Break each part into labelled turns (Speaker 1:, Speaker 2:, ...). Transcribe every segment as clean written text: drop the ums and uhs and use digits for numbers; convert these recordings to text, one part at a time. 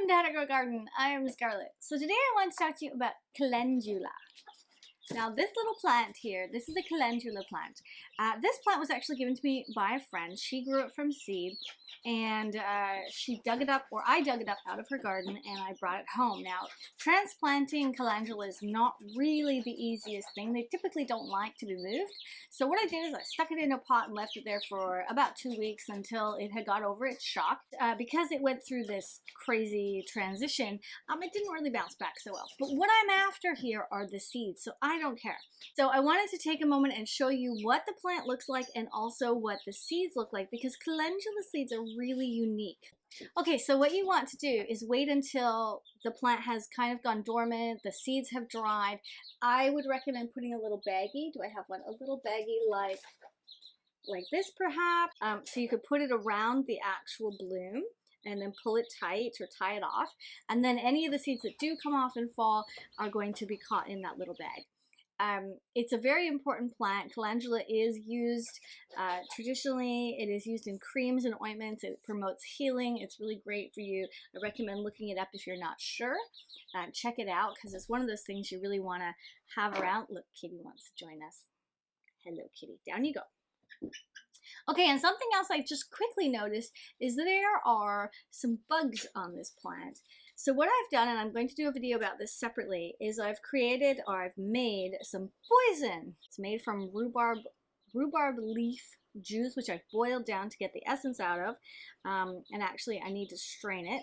Speaker 1: Down at Grow Garden. I am Scarlett. So today I want to talk to you about calendula. Now this little plant here, this is a calendula plant. This plant was actually given to me by a friend. She grew it from seed and she dug it up, or I dug it up out of her garden and I brought it home. Now transplanting calendula is not really the easiest thing. They typically don't like to be moved. So what I did is I stuck it in a pot and left it there for about 2 weeks until it had got over its shock. Because it went through this crazy transition, it didn't really bounce back so well. But what I'm after here are the seeds, so I don't care. So I wanted to take a moment and show you what the plant looks like and also what the seeds look like, because calendula seeds are really unique. Okay, so what you want to do is wait until the plant has kind of gone dormant, the seeds have dried. I would recommend putting a little baggie. Do I have one? A little baggie like this perhaps. So you could put it around the actual bloom and then pull it tight or tie it off. And then any of the seeds that do come off and fall are going to be caught in that little bag. It's a very important plant. Calendula is used traditionally. It is used in creams and ointments. It promotes healing. It's really great for you. I recommend looking it up if you're not sure. Check it out because it's one of those things you really want to have around. Look, Kitty wants to join us. Hello, Kitty. Down you go. Okay, and something else I just quickly noticed is that there are some bugs on this plant. So what I've done, and I'm going to do a video about this separately, is I've created, or I've made some poison. It's made from rhubarb leaf juice, which I've boiled down to get the essence out of. And actually I need to strain it.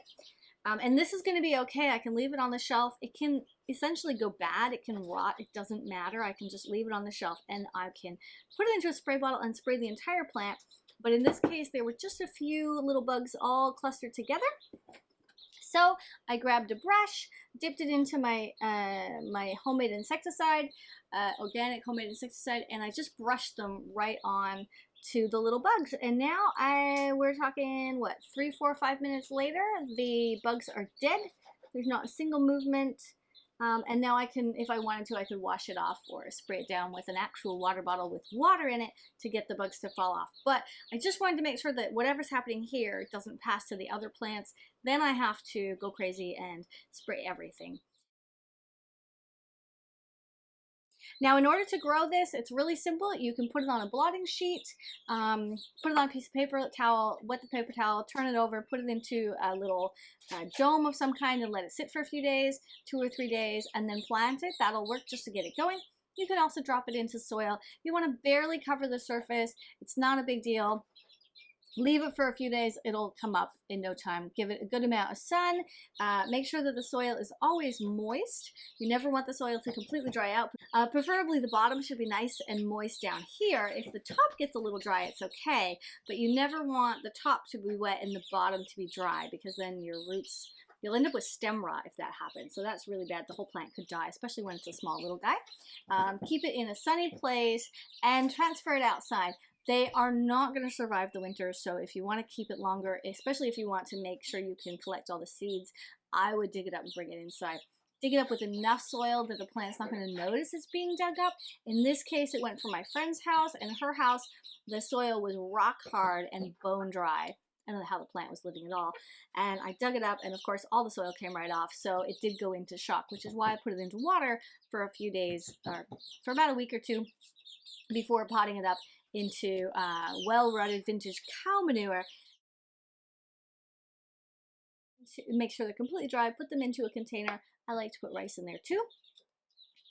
Speaker 1: And this is going to be okay. I can leave it on the shelf. It can essentially go bad. It can rot. It doesn't matter. I can just leave it on the shelf and I can put it into a spray bottle and spray the entire plant. But in this case, there were just a few little bugs all clustered together. So I grabbed a brush, dipped it into my my homemade insecticide, organic homemade insecticide, and I just brushed them right on to the little bugs. And now we're talking, what, 3, 4, 5 minutes later, the bugs are dead. There's not a single movement. And now I can, if I wanted to, I could wash it off or spray it down with an actual water bottle with water in it to get the bugs to fall off. But I just wanted to make sure that whatever's happening here doesn't pass to the other plants. Then I have to go crazy and spray everything. Now, in order to grow this, it's really simple. You can put it on a blotting sheet, put it on a piece of paper towel, wet the paper towel, turn it over, put it into a little dome of some kind and let it sit for a few days, 2 or 3 days, and then plant it. That'll work just to get it going. You can also drop it into soil. You want to barely cover the surface. It's not a big deal. Leave it for a few days, it'll come up in no time. Give it a good amount of sun. Make sure that the soil is always moist. You never want the soil to completely dry out. Preferably the bottom should be nice and moist down here. If the top gets a little dry, it's okay, but you never want the top to be wet and the bottom to be dry, because then your roots, you'll end up with stem rot if that happens. So that's really bad. The whole plant could die, especially when it's a small little guy. Keep it in a sunny place and transfer it outside. They are not going to survive the winter, so if you want to keep it longer, especially if you want to make sure you can collect all the seeds, I would dig it up and bring it inside. Dig it up with enough soil that the plant's not going to notice it's being dug up. In this case, it went from my friend's house, and her house, the soil was rock hard and bone dry. I don't know how the plant was living at all. And I dug it up, and of course all the soil came right off, so it did go into shock, which is why I put it into water for a few days, or for about a week or two before potting it up into well-rotted vintage cow manure. To make sure they're completely dry, put them into a container. I like to put rice in there too.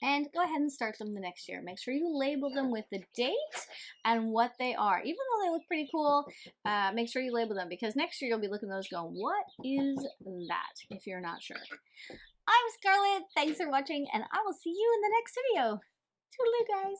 Speaker 1: And go ahead and start them the next year. Make sure you label them with the date and what they are. Even though they look pretty cool, make sure you label them, because next year you'll be looking at those going, what is that, if you're not sure. I'm Scarlett. Thanks for watching, and I will see you in the next video. Toodaloo, guys.